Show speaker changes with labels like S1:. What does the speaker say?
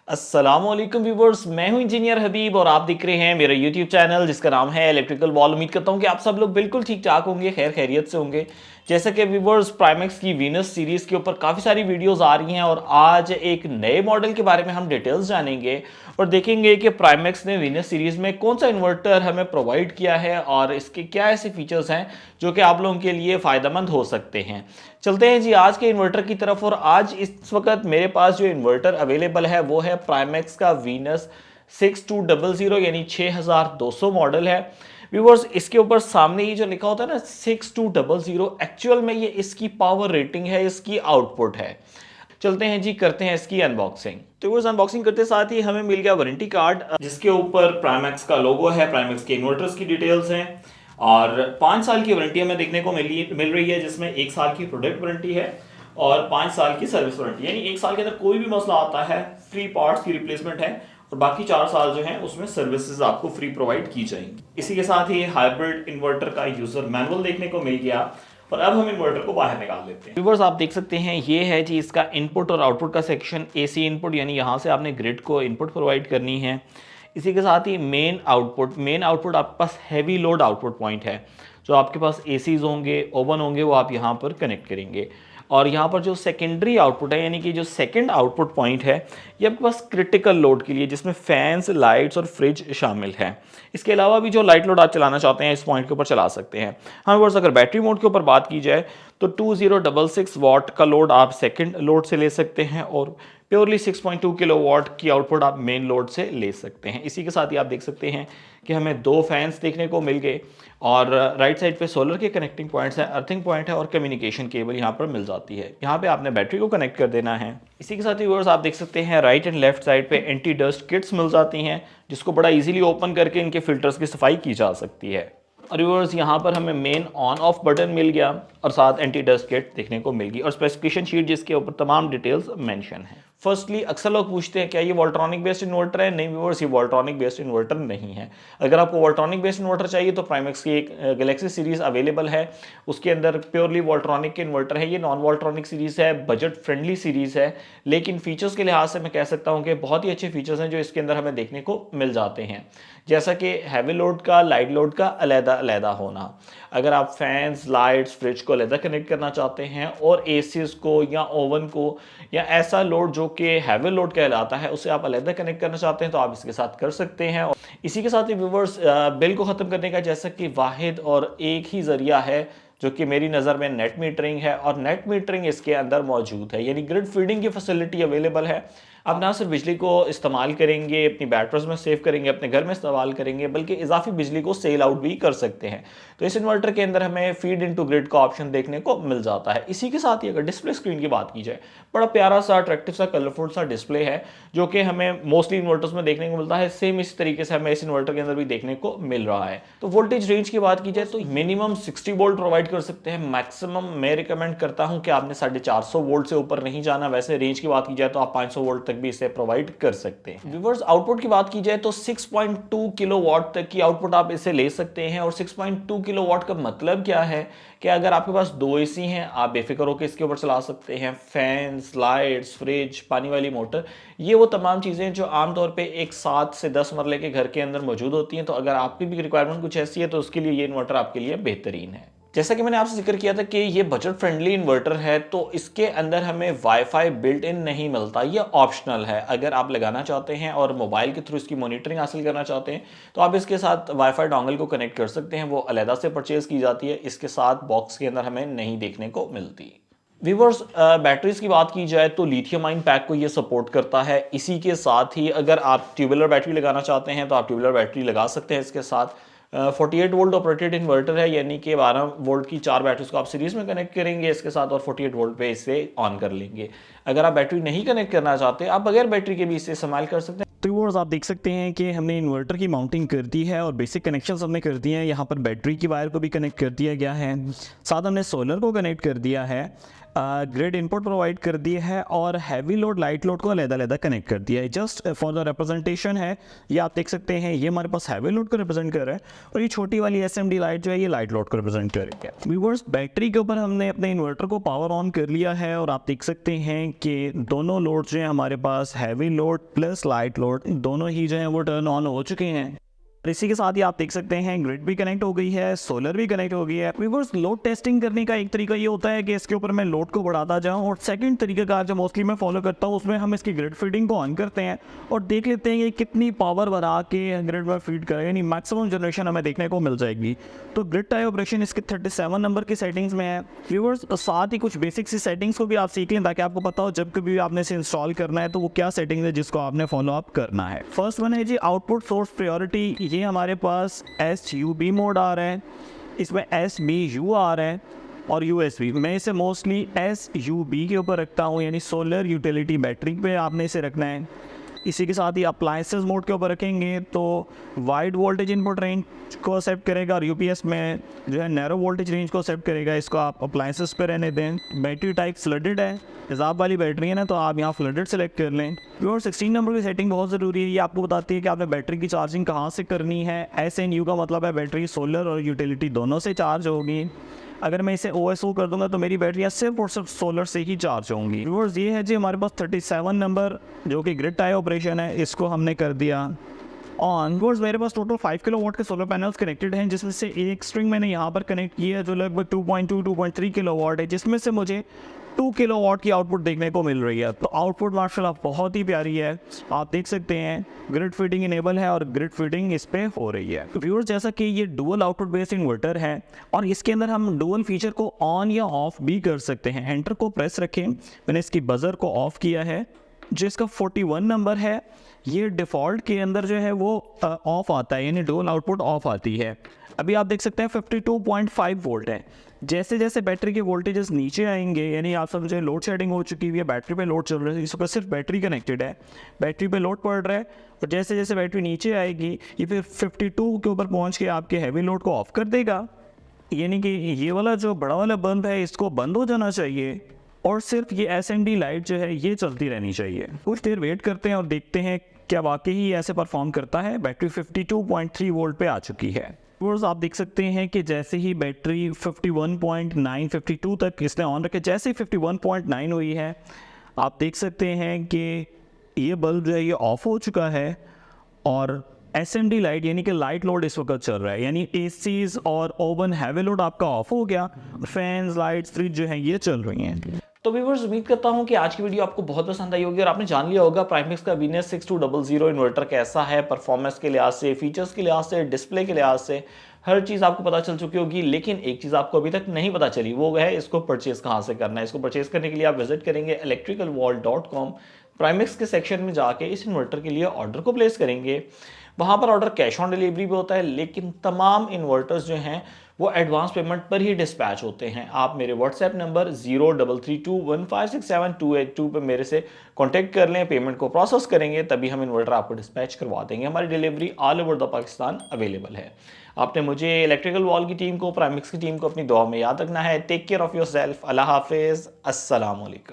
S1: अस्सलामुअलैकुम व्यूवर्स, मैं हूं इंजीनियर हबीब और आप देख रहे हैं मेरा यूट्यूब चैनल जिसका नाम है इलेक्ट्रिकल वॉल। उम्मीद करता हूं कि आप सब लोग बिल्कुल ठीक ठाक होंगे, खैर खैरियत से होंगे। जैसा कि व्यूवर्स प्राइमेक्स की वीनस सीरीज़ के ऊपर काफ़ी सारी वीडियोस आ रही हैं और आज एक नए मॉडल के बारे में हम डिटेल्स जानेंगे और देखेंगे कि प्राइमेक्स ने वीनस सीरीज़ में कौन सा इन्वर्टर हमें प्रोवाइड किया है और इसके क्या ऐसे फीचर्स हैं जो कि आप लोगों के लिए फ़ायदेमंद हो सकते हैं। चलते हैं जी आज के इन्वर्टर की तरफ। और आज इस वक्त मेरे पास जो इन्वर्टर अवेलेबल है वो है प्राइमेक्स का वीनस 6200 यानी 6200 मॉडल है। व्यूवर्स, इसके ऊपर सामने ही जो लिखा होता है ना 6200, एक्चुअल में ये इसकी पावर रेटिंग है, इसकी आउटपुट है। चलते हैं जी, करते हैं इसकी अनबॉक्सिंग। तो व्यूअर्स, अनबॉक्सिंग करते साथ ही हमें मिल गया वारंटी कार्ड जिसके ऊपर प्राइमेक्स का लोगो है, प्राइमेक्स के इन्वर्टर्स की डिटेल्स हैं और 5 साल की वारंटी हमें देखने को मिल रही है, जिसमें 1 साल की प्रोडक्ट वारंटी है और 5 साल की सर्विस वारंटी। यानी 1 साल के अंदर कोई भी मसला आता है फ्री पार्ट्स की रिप्लेसमेंट है और बाकी 4 साल जो है उसमें सर्विसेज आपको फ्री प्रोवाइड की जाएंगी। इसी के साथ ही हाइब्रिड इन्वर्टर का यूजर मैनुअल देखने को मिल गया और अब हम इन्वर्टर को बाहर निकाल लेते हैं। व्यूअर्स, आप देख सकते हैं ये है जी इसका इनपुट और आउटपुट का सेक्शन। एसी इनपुट यानी यहाँ से आपने ग्रिड को इनपुट प्रोवाइड करनी है। इसी के साथ ही मेन आउटपुट आपके पास हैवी लोड आउटपुट पॉइंट है। जो आपके पास एसीज होंगे, ओवन होंगे, वो आप यहाँ पर कनेक्ट करेंगे। और यहाँ पर जो सेकेंडरी आउटपुट है यानी कि जो सेकंड आउटपुट पॉइंट है ये आपके पास क्रिटिकल लोड के लिए, जिसमें फैंस, लाइट्स और फ्रिज शामिल है। इसके अलावा भी जो लाइट लोड आप चलाना चाहते हैं इस पॉइंट के ऊपर चला सकते हैं। हाँ व्यूअर्स, अगर बैटरी मोड के ऊपर बात की जाए तो 2066 वाट का लोड आप सेकंड लोड से ले सकते हैं और प्योरली 6.2 किलोवाट की आउटपुट आप मेन लोड से ले सकते हैं। इसी के साथ ही आप देख सकते हैं कि हमें 2 फैंस देखने को मिल गए और राइट साइड पे सोलर के कनेक्टिंग पॉइंट्स हैं, अर्थिंग पॉइंट है और कम्युनिकेशन केबल यहाँ पर मिल जाती है। यहाँ पे आपने बैटरी को कनेक्ट कर देना है। इसी के साथ ही व्यूअर्स, आप देख सकते हैं राइट एंड लेफ्ट साइड पे एंटी डस्ट किट्स मिल जाती हैं जिसको बड़ा इजीली ओपन करके इनके फिल्टर्स की सफाई की जा सकती है। और व्यूअर्स, यहाँ पर हमें मेन ऑन ऑफ बटन मिल गया और साथ एंटी डस्ट किट देखने को मिल गई और स्पेसिफिकेशन शीट जिसके ऊपर तमाम डिटेल्स मेंशन है। फर्स्टली, अक्सर लोग पूछते हैं क्या ये वोल्ट्रॉनिक बेस्ड इन्वर्टर है? नहीं व्यूअर्स, ये वोल्ट्रॉनिक बेस्ड इन्वर्टर नहीं है। अगर आपको वोल्ट्रॉनिक बेस्ड इन्वर्टर चाहिए तो प्राइमेक्स की एक गैलेक्सी सीरीज अवेलेबल है, उसके अंदर प्योरली वोल्ट्रॉनिक के इन्वर्टर है। ये नॉन वोल्ट्रॉनिक सीरीज है, बजट फ्रेंडली सीरीज है, लेकिन फीचर्स के लिहाज से मैं कह सकता हूँ कि बहुत ही अच्छे फीचर्स हैं जो इसके अंदर हमें देखने को मिल जाते हैं। जैसा कि हैवी लोड का, लाइट लोड का अलग होना। अगर आप फैंस, लाइट्स, फ्रिज को अलग कनेक्ट करना चाहते हैं और एसीज को या ओवन को या ऐसा लोड जो कि हैवी लोड कहलाता है उसे आप अलग कनेक्ट करना चाहते हैं तो आप इसके साथ कर सकते हैं। इसी के साथ ही व्यूवर्स, बिल को ख़त्म करने का जैसा कि वाहिद और एक ही ज़रिया है जो कि मेरी नज़र में नेट मीटरिंग है और नेट मीटरिंग इसके अंदर मौजूद है, यानी ग्रिड फीडिंग की फैसिलिटी अवेलेबल है। आप ना सिर्फ बिजली को इस्तेमाल करेंगे, अपनी बैटरीज में सेव करेंगे, अपने घर में इस्तेमाल करेंगे, बल्कि इजाफी बिजली को सेल आउट भी कर सकते हैं। तो इस इन्वर्टर के अंदर हमें फीड इनटू ग्रिड का ऑप्शन देखने को मिल जाता है। इसी के साथ ही अगर डिस्प्ले स्क्रीन की बात की जाए, बड़ा प्यारा सा, अट्रैक्टिव सा, कलरफुल सा डिस्प्ले है जो कि हमें मोस्टली इन्वर्टर्स में देखने को मिलता है। सेम इस तरीके से हमें इस इन्वर्टर के अंदर भी देखने को मिल रहा है। तो वोल्टेज रेंज की बात की जाए तो मिनिमम 60 वोल्ट प्रोवाइड कर सकते हैं, मैक्सिमम मैं रिकमेंड करता हूं कि आपने 450 वोल्ट से ऊपर नहीं जाना। वैसे रेंज की बात की जाए तो आप 500 वोल्ट तक भी इसे प्रोवाइड कर सकते हैं। व्यूअर्स, आउटपुट की बात की जाए तो 6.2 किलोवाट तक की आउटपुट आप इसे ले सकते हैं। और 6.2 किलोवाट का मतलब क्या है कि अगर आपके पास 2 एसी हैं आप बेफिक्र होकर इसके ऊपर चला सकते हैं। फैंस, लाइट्स, फ्रिज, पानी वाली मोटर, ये वो तमाम चीज़ें जो आमतौर पे एक 7 से 10 मरले के घर के अंदर मौजूद होती हैं। तो अगर आपकी भी रिक्वायरमेंट कुछ ऐसी है तो उसके लिए ये इन्वर्टर आपके लिए बेहतरीन है। जैसा कि मैंने आपसे जिक्र किया था कि ये बजट फ्रेंडली इन्वर्टर है, तो इसके अंदर हमें वाईफाई बिल्ट इन नहीं मिलता, ये ऑप्शनल है। अगर आप लगाना चाहते हैं और मोबाइल के थ्रू इसकी मॉनिटरिंग हासिल करना चाहते हैं तो आप इसके साथ वाईफाई डोंगल को कनेक्ट कर सकते हैं, वो अलहदा से परचेज की जाती है, इसके साथ बॉक्स के अंदर हमें नहीं देखने को मिलती। व्यूअर्स, बैटरीज की बात की जाए तो लिथियम आयन पैक को ये सपोर्ट करता है। इसी के साथ ही अगर आप ट्यूबुलर बैटरी लगाना चाहते हैं तो आप ट्यूबुलर बैटरी लगा सकते हैं इसके साथ। 48 वोल्ट ऑपरेटेड इन्वर्टर है, यानी कि 12 वोल्ट की 4 बैटरीज को आप सीरीज में कनेक्ट करेंगे इसके साथ और 48 वोल्ट पे इसे ऑन कर लेंगे। अगर आप बैटरी नहीं कनेक्ट करना चाहते, आप बगैर बैटरी के भी इसे इस्तेमाल कर सकते हैं। तो व्यूअर्स, आप देख सकते हैं कि हमने इन्वर्टर की माउंटिंग कर दी है और बेसिक कनेक्शंस हमने कर दिए हैं। यहाँ पर बैटरी की वायर को भी कनेक्ट कर दिया गया है, साथ हमने सोलर को कनेक्ट कर दिया है।
S2: ग्रिड इनपुट प्रोवाइड कर दी है और हैवी लोड लाइट लोड को अलग-अलग कनेक्ट कर दिया है। जस्ट फॉर द रिप्रेजेंटेशन है, ये आप देख सकते हैं, ये हमारे पास हैवी लोड को रिप्रेजेंट कर रहा है और ये छोटी वाली एसएमडी लाइट जो है ये लाइट लोड को रिप्रेजेंट कर रही है। व्यूअर्स, बैटरी के ऊपर हमने अपने इन्वर्टर को पावर ऑन कर लिया है और आप देख सकते हैं कि दोनों लोड जो है हमारे पास heavy load plus light load दोनों ही जो है वो टर्न ऑन हो चुके हैं। और इसी के साथ ही आप देख सकते हैं ग्रिड भी कनेक्ट हो गई है, सोलर भी कनेक्ट हो गई है। व्यूअर्स, लोड टेस्टिंग करने का एक तरीका ये होता है कि इसके ऊपर मैं लोड को बढ़ाता जाऊं और सेकंड तरीका का जो मोस्टली मैं फॉलो करता हूं उसमें हम इसकी ग्रिड फीडिंग को ऑन करते हैं और देख लेते हैं कि कितनी पावर बढ़ा के ग्रिड में फीड करें, यानी मैक्सिमम जनरेशन हमें देखने को मिल जाएगी। तो ग्रिड टाई ऑपरेशन इसके 37 नंबर की सेटिंग्स में है। व्यूअर्स, साथ ही कुछ बेसिक सी सेटिंग्स को भी आप सीख लें ताकि आपको पता हो जब कभी आपने इसे इंस्टॉल करना है तो वो क्या सेटिंग है जिसको आपने फॉलो अप करना है। फर्स्ट वन है जी आउटपुट सोर्स प्रायोरिटी। ये हमारे पास SUB मोड आ रहा है, इसमें SBU आ रहा है और USB। मैं इसे मोस्टली SUB के ऊपर रखता हूँ, यानी सोलर यूटिलिटी बैटरी पे आपने इसे रखना है। इसी के साथ ही अप्लायंसेस मोड के ऊपर रखेंगे तो वाइड वोल्टेज इनपुट रेंज को एक्सेप्ट करेगा और UPS में जो है नैरो वोल्टेज रेंज को एक्सेप्ट करेगा। इसको आप अप्लायंसेस पे रहने दें। बैटरी टाइप फ्लडेड है, रिजर्व वाली बैटरी है ना, तो आप यहाँ फ्लडेड सेलेक्ट कर लें। और 16 नंबर की सेटिंग बहुत ज़रूरी है, ये आपको बताती है कि आपने बैटरी की चार्जिंग कहाँ से करनी है। SNU का मतलब है बैटरी सोलर और यूटिलिटी दोनों से चार्ज होगी। अगर मैं इसे OSO कर दूंगा तो मेरी बैटरियाँ सिर्फ और सिर्फ सोलर से ही चार्ज होंगी। व्यूअर्स, ये है जी हमारे पास 37 नंबर जो कि ग्रिड टाई ऑपरेशन है, इसको हमने कर दिया ऑन। व्यूअर्स, मेरे पास टोटल 5 किलोवाट के सोलर पैनल्स कनेक्टेड हैं, जिसमें से एक स्ट्रिंग मैंने यहाँ पर कनेक्ट की है जो लगभग 2.3 किलोवाट है, जिसमें से मुझे 2 किलोवाट की आउटपुट देखने को मिल रही है। तो आउटपुट माशाल्लाह बहुत ही प्यारी है, आप देख सकते हैं ग्रिड फीडिंग इनेबल है और ग्रिड फीडिंग इस पे हो रही है। व्यूअर्स, जैसा कि ये डुअल आउटपुट बेस्ड इन्वर्टर है और इसके अंदर हम डुअल फीचर को ऑन या ऑफ भी कर सकते हैं। एंटर को प्रेस रखें, मैंने इसकी बजर को ऑफ किया है जो इसका 41 नंबर है। ये डिफ़ॉल्ट के अंदर जो है वो ऑफ आता है, यानी डुअल आउटपुट ऑफ आती है। अभी आप देख सकते हैं 52.5 वोल्ट है। जैसे जैसे बैटरी के वोल्टेजेस नीचे आएंगे, यानी आप समझे लोड शेडिंग हो चुकी हुई है, बैटरी पे लोड चल रहा है, इस वक्त सिर्फ बैटरी कनेक्टेड है, बैटरी पे लोड पड़ रहा है और जैसे जैसे बैटरी नीचे आएगी ये फिर 52 के ऊपर पहुंच के आपके हैवी लोड को ऑफ कर देगा। यानी कि ये वाला जो बड़ा वाला बल्ब है इसको बंद हो जाना चाहिए और सिर्फ ये SND लाइट जो है ये चलती रहनी चाहिए। कुछ देर वेट करते हैं और देखते हैं क्या वाकई ही ऐसे परफॉर्म करता है। बैटरी 52.3 वोल्ट पे आ चुकी है। व्यूअर्स, आप देख सकते हैं कि जैसे ही बैटरी 51.9 52 तक इसने ऑन रखे, जैसे ही 51.9 हुई है आप देख सकते हैं कि ये बल्ब जो है ये ऑफ हो चुका है और SMD लाइट यानी कि लाइट लोड इस वक्त चल रहा है, यानी ACs और ओवन हैवी लोड आपका ऑफ हो गया, फैंस लाइट्स फ्रिज जो है ये चल रही हैं।
S1: तो व्यूअर्स, उम्मीद करता हूं कि आज की वीडियो आपको बहुत पसंद आई होगी और आपने जान लिया होगा प्राइमेक्स का वीनस 6200 इन्वर्टर कैसा है, परफॉर्मेंस के लिहाज से, फीचर्स के लिहाज से, डिस्प्ले के लिहाज से हर चीज़ आपको पता चल चुकी होगी। लेकिन एक चीज़ आपको अभी तक नहीं पता चली, वो है इसको परचेज कहाँ से करना है। इसको परचेज करने के लिए आप विजिट करेंगे electricalwall.com, प्राइमेक्स के सेक्शन में जाके इस इन्वर्टर के लिए ऑर्डर को प्लेस करेंगे। वहाँ पर ऑर्डर कैश ऑन डिलीवरी भी होता है, लेकिन तमाम इन्वर्टर्स जो हैं वो एडवांस पेमेंट पर ही डिस्पैच होते हैं। आप मेरे व्हाट्सएप नंबर 0332156728 पे मेरे से कांटेक्ट कर लें, पेमेंट को प्रोसेस करेंगे, तभी हम इन्वर्टर आपको डिस्पैच करवा देंगे। हमारी delivery all over the Pakistan available है। आपने मुझे इलेक्ट्रिकल वॉल की टीम को, प्राइमेक्स की टीम को अपनी दुआ में याद रखना है। Take care of yourself. अल्लाह हाफिज़। अस्सलाम वालेकुम।